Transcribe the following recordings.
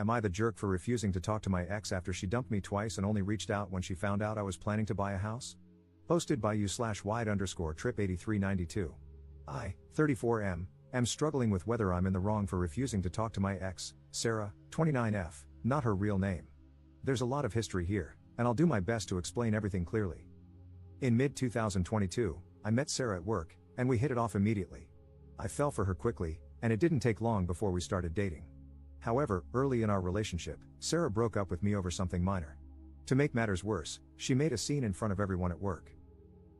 Am I the jerk for refusing to talk to my ex after she dumped me twice and only reached out when she found out I was planning to buy a house? Posted by u/wide_trip8392. I, 34M, am struggling with whether I'm in the wrong for refusing to talk to my ex, Sarah, 29F, not her real name. There's a lot of history here, and I'll do my best to explain everything clearly. In mid-2022, I met Sarah at work, and we hit it off immediately. I fell for her quickly, and it didn't take long before we started dating. However, early in our relationship, Sarah broke up with me over something minor. To make matters worse, she made a scene in front of everyone at work.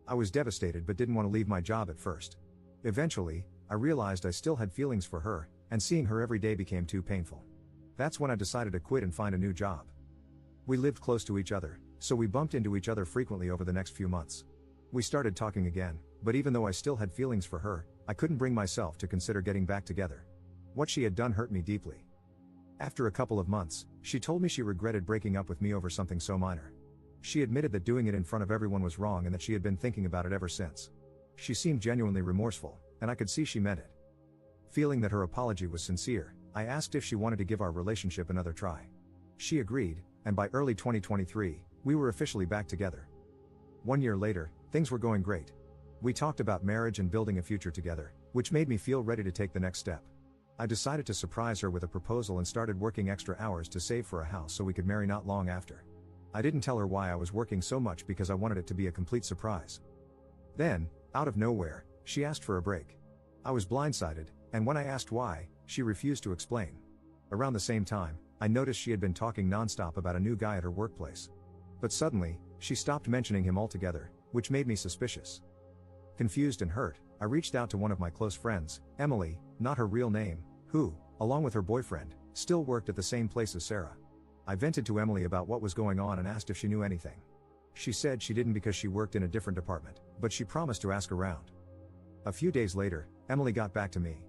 I was devastated but didn't want to leave my job at first. Eventually, I realized I still had feelings for her, and seeing her every day became too painful. That's when I decided to quit and find a new job. We lived close to each other, so we bumped into each other frequently over the next few months. We started talking again, but even though I still had feelings for her, I couldn't bring myself to consider getting back together. What she had done hurt me deeply. After a couple of months, she told me she regretted breaking up with me over something so minor. She admitted that doing it in front of everyone was wrong and that she had been thinking about it ever since. She seemed genuinely remorseful, and I could see she meant it. Feeling that her apology was sincere, I asked if she wanted to give our relationship another try. She agreed, and by early 2023, we were officially back together. 1 year later, things were going great. We talked about marriage and building a future together, which made me feel ready to take the next step. I decided to surprise her with a proposal and started working extra hours to save for a house so we could marry not long after. I didn't tell her why I was working so much because I wanted it to be a complete surprise. Then, out of nowhere, she asked for a break. I was blindsided, and when I asked why, she refused to explain. Around the same time, I noticed she had been talking nonstop about a new guy at her workplace. But suddenly, she stopped mentioning him altogether, which made me suspicious. Confused and hurt, I reached out to one of my close friends, Emily, not her real name, who, along with her boyfriend, still worked at the same place as Sarah. I vented to Emily about what was going on and asked if she knew anything. She said she didn't because she worked in a different department, but she promised to ask around. A few days later, Emily got back to me.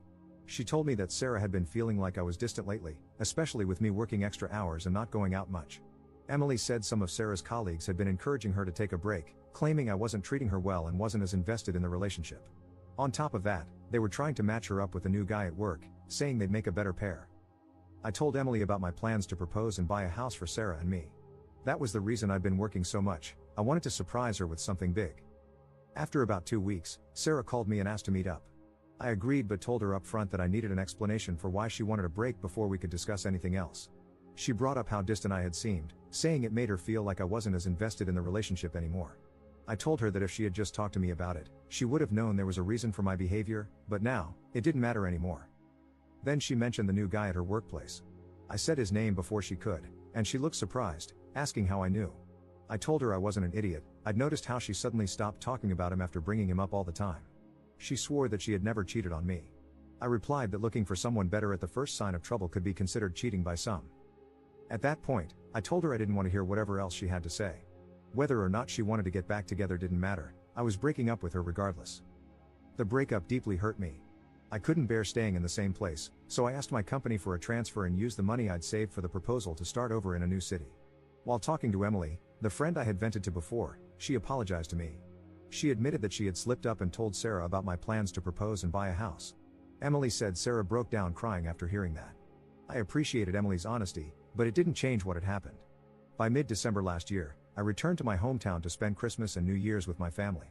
She told me that Sarah had been feeling like I was distant lately, especially with me working extra hours and not going out much. Emily said some of Sarah's colleagues had been encouraging her to take a break, claiming I wasn't treating her well and wasn't as invested in the relationship. On top of that, they were trying to match her up with a new guy at work, saying they'd make a better pair. I told Emily about my plans to propose and buy a house for Sarah and me. That was the reason I'd been working so much. I wanted to surprise her with something big. After about 2 weeks, Sarah called me and asked to meet up. I agreed but told her up front that I needed an explanation for why she wanted a break before we could discuss anything else. She brought up how distant I had seemed, saying it made her feel like I wasn't as invested in the relationship anymore. I told her that if she had just talked to me about it, she would have known there was a reason for my behavior, but now, it didn't matter anymore. Then she mentioned the new guy at her workplace. I said his name before she could, and she looked surprised, asking how I knew. I told her I wasn't an idiot. I'd noticed how she suddenly stopped talking about him after bringing him up all the time. She swore that she had never cheated on me. I replied that looking for someone better at the first sign of trouble could be considered cheating by some. At that point, I told her I didn't want to hear whatever else she had to say. Whether or not she wanted to get back together didn't matter, I was breaking up with her regardless. The breakup deeply hurt me. I couldn't bear staying in the same place, so I asked my company for a transfer and used the money I'd saved for the proposal to start over in a new city. While talking to Emily, the friend I had vented to before, she apologized to me. She admitted that she had slipped up and told Sarah about my plans to propose and buy a house. Emily said Sarah broke down crying after hearing that. I appreciated Emily's honesty, but it didn't change what had happened. By mid-December last year, I returned to my hometown to spend Christmas and New Year's with my family.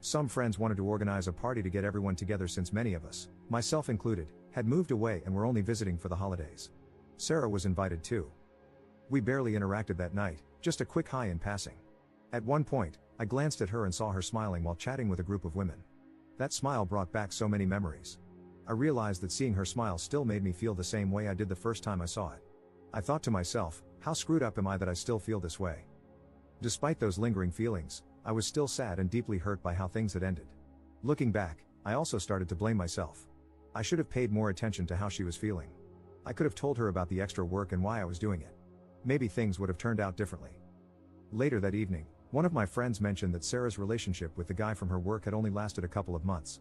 Some friends wanted to organize a party to get everyone together since many of us, myself included, had moved away and were only visiting for the holidays. Sarah was invited too. We barely interacted that night, just a quick hi in passing. At one point, I glanced at her and saw her smiling while chatting with a group of women. That smile brought back so many memories. I realized that seeing her smile still made me feel the same way I did the first time I saw it. I thought to myself, how screwed up am I that I still feel this way? Despite those lingering feelings, I was still sad and deeply hurt by how things had ended. Looking back, I also started to blame myself. I should have paid more attention to how she was feeling. I could have told her about the extra work and why I was doing it. Maybe things would have turned out differently. Later that evening, one of my friends mentioned that Sarah's relationship with the guy from her work had only lasted a couple of months.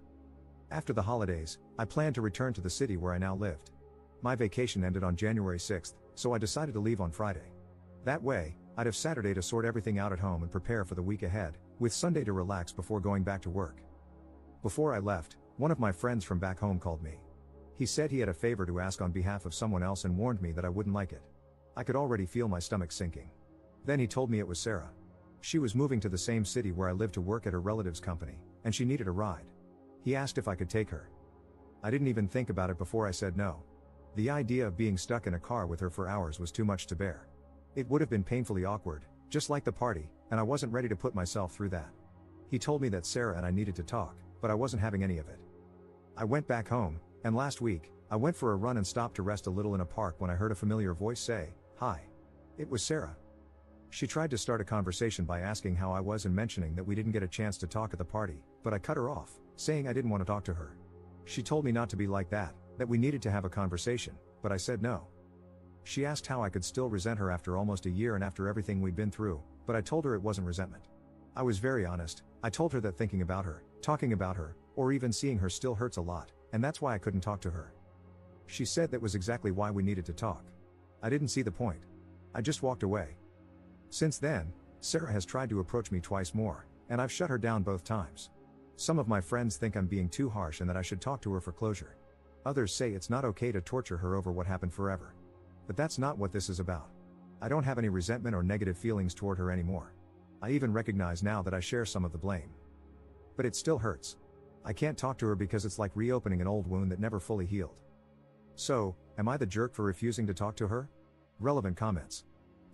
After the holidays, I planned to return to the city where I now lived. My vacation ended on January 6th, so I decided to leave on Friday. That way, I'd have Saturday to sort everything out at home and prepare for the week ahead, with Sunday to relax before going back to work. Before I left, one of my friends from back home called me. He said he had a favor to ask on behalf of someone else and warned me that I wouldn't like it. I could already feel my stomach sinking. Then he told me it was Sarah. She was moving to the same city where I live to work at her relative's company, and she needed a ride. He asked if I could take her. I didn't even think about it before I said no. The idea of being stuck in a car with her for hours was too much to bear. It would have been painfully awkward, just like the party, and I wasn't ready to put myself through that. He told me that Sarah and I needed to talk, but I wasn't having any of it. I went back home, and last week, I went for a run and stopped to rest a little in a park when I heard a familiar voice say, "Hi." It was Sarah. She tried to start a conversation by asking how I was and mentioning that we didn't get a chance to talk at the party, but I cut her off, saying I didn't want to talk to her. She told me not to be like that we needed to have a conversation, but I said no. She asked how I could still resent her after almost a year and after everything we'd been through, but I told her it wasn't resentment. I was very honest. I told her that thinking about her, talking about her, or even seeing her still hurts a lot, and that's why I couldn't talk to her. She said that was exactly why we needed to talk. I didn't see the point. I just walked away. Since then, Sarah has tried to approach me twice more, and I've shut her down both times. Some of my friends think I'm being too harsh and that I should talk to her for closure. Others say it's not okay to torture her over what happened forever. But that's not what this is about. I don't have any resentment or negative feelings toward her anymore. I even recognize now that I share some of the blame. But it still hurts. I can't talk to her because it's like reopening an old wound that never fully healed. So, am I the jerk for refusing to talk to her? Relevant comments.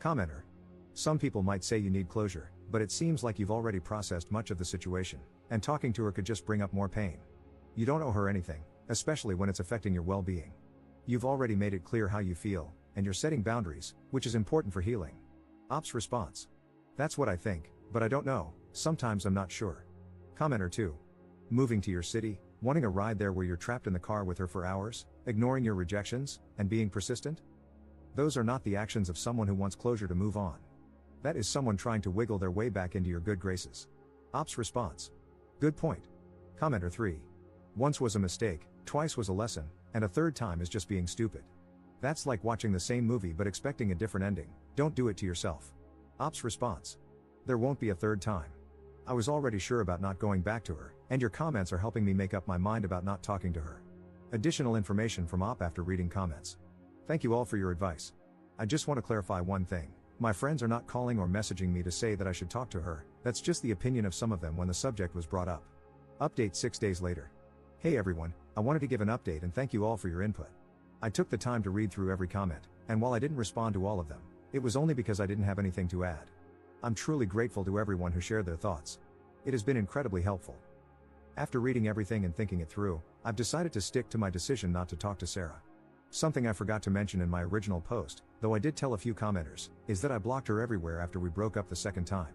Commenter. Some people might say you need closure, but it seems like you've already processed much of the situation, and talking to her could just bring up more pain. You don't owe her anything, especially when it's affecting your well-being. You've already made it clear how you feel, and you're setting boundaries, which is important for healing. Ops response. That's what I think, but I don't know, sometimes I'm not sure. Commenter 2. Moving to your city, wanting a ride there where you're trapped in the car with her for hours, ignoring your rejections, and being persistent? Those are not the actions of someone who wants closure to move on. That is someone trying to wiggle their way back into your good graces. Ops response. Good point. Commenter 3. Once was a mistake, twice was a lesson, and a third time is just being stupid. That's like watching the same movie but expecting a different ending. Don't do it to yourself. Ops response. There won't be a third time. I was already sure about not going back to her, and your comments are helping me make up my mind about not talking to her. Additional information from Op after reading comments. Thank you all for your advice. I just want to clarify one thing. My friends are not calling or messaging me to say that I should talk to her, that's just the opinion of some of them when the subject was brought up. Update 6 days later. Hey everyone, I wanted to give an update and thank you all for your input. I took the time to read through every comment, and while I didn't respond to all of them, it was only because I didn't have anything to add. I'm truly grateful to everyone who shared their thoughts. It has been incredibly helpful. After reading everything and thinking it through, I've decided to stick to my decision not to talk to Sarah. Something I forgot to mention in my original post, though I did tell a few commenters, is that I blocked her everywhere after we broke up the second time.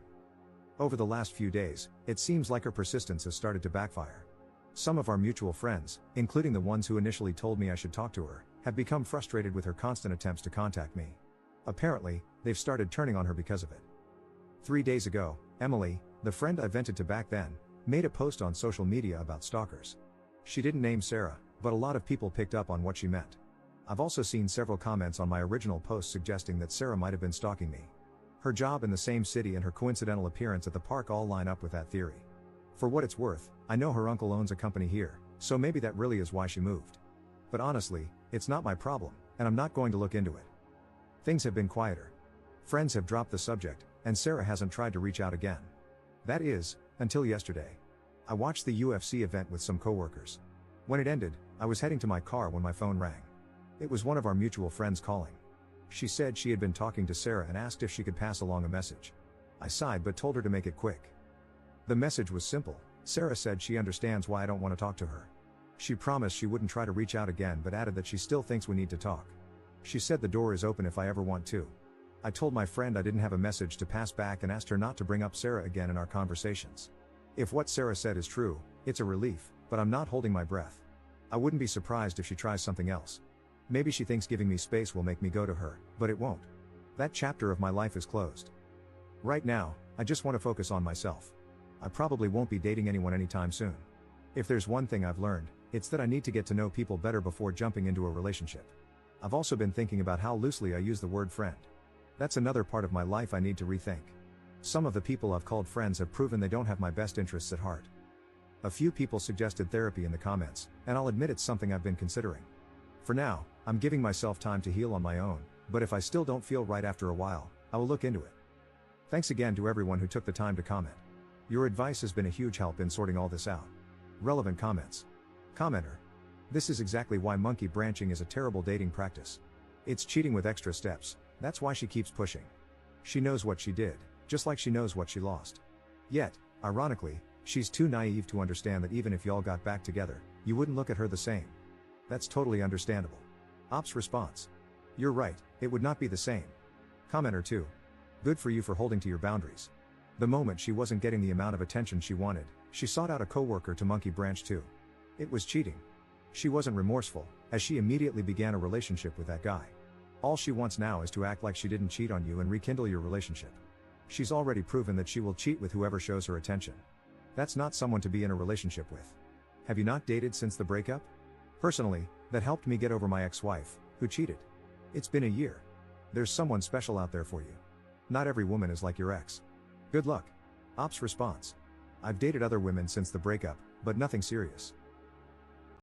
Over the last few days, it seems like her persistence has started to backfire. Some of our mutual friends, including the ones who initially told me I should talk to her, have become frustrated with her constant attempts to contact me. Apparently, they've started turning on her because of it. 3 days ago, Emily, the friend I vented to back then, made a post on social media about stalkers. She didn't name Sarah, but a lot of people picked up on what she meant. I've also seen several comments on my original post suggesting that Sarah might have been stalking me. Her job in the same city and her coincidental appearance at the park all line up with that theory. For what it's worth, I know her uncle owns a company here, so maybe that really is why she moved. But honestly, it's not my problem, and I'm not going to look into it. Things have been quieter. Friends have dropped the subject, and Sarah hasn't tried to reach out again. That is, until yesterday. I watched the UFC event with some coworkers. When it ended, I was heading to my car when my phone rang. It was one of our mutual friends calling. She said she had been talking to Sarah and asked if she could pass along a message. I sighed but told her to make it quick. The message was simple. Sarah said she understands why I don't want to talk to her. She promised she wouldn't try to reach out again but added that she still thinks we need to talk. She said the door is open if I ever want to. I told my friend I didn't have a message to pass back and asked her not to bring up Sarah again in our conversations. If what Sarah said is true, it's a relief, but I'm not holding my breath. I wouldn't be surprised if she tries something else. Maybe she thinks giving me space will make me go to her, but it won't. That chapter of my life is closed. Right now, I just want to focus on myself. I probably won't be dating anyone anytime soon. If there's one thing I've learned, it's that I need to get to know people better before jumping into a relationship. I've also been thinking about how loosely I use the word friend. That's another part of my life I need to rethink. Some of the people I've called friends have proven they don't have my best interests at heart. A few people suggested therapy in the comments, and I'll admit it's something I've been considering. For now, I'm giving myself time to heal on my own, But if I still don't feel right after a while, I will look into it. Thanks again to everyone who took the time to comment. Your advice has been a huge help in sorting all this out. Relevant comments. Commenter. This is exactly why monkey branching is a terrible dating practice. It's cheating with extra steps, that's why she keeps pushing. She knows what she did, just like she knows what she lost. Yet, ironically, she's too naive to understand that even if y'all got back together, you wouldn't look at her the same. That's totally understandable. Ops response. You're right, it would not be the same. Commenter 2. Good for you for holding to your boundaries. The moment she wasn't getting the amount of attention she wanted, she sought out a coworker to monkey branch too. It was cheating. She wasn't remorseful, as she immediately began a relationship with that guy. All she wants now is to act like she didn't cheat on you and rekindle your relationship. She's already proven that she will cheat with whoever shows her attention. That's not someone to be in a relationship with. Have you not dated since the breakup? Personally, that helped me get over my ex-wife, who cheated. It's been a year. There's someone special out there for you. Not every woman is like your ex. Good luck. Ops response. I've dated other women since the breakup, but nothing serious.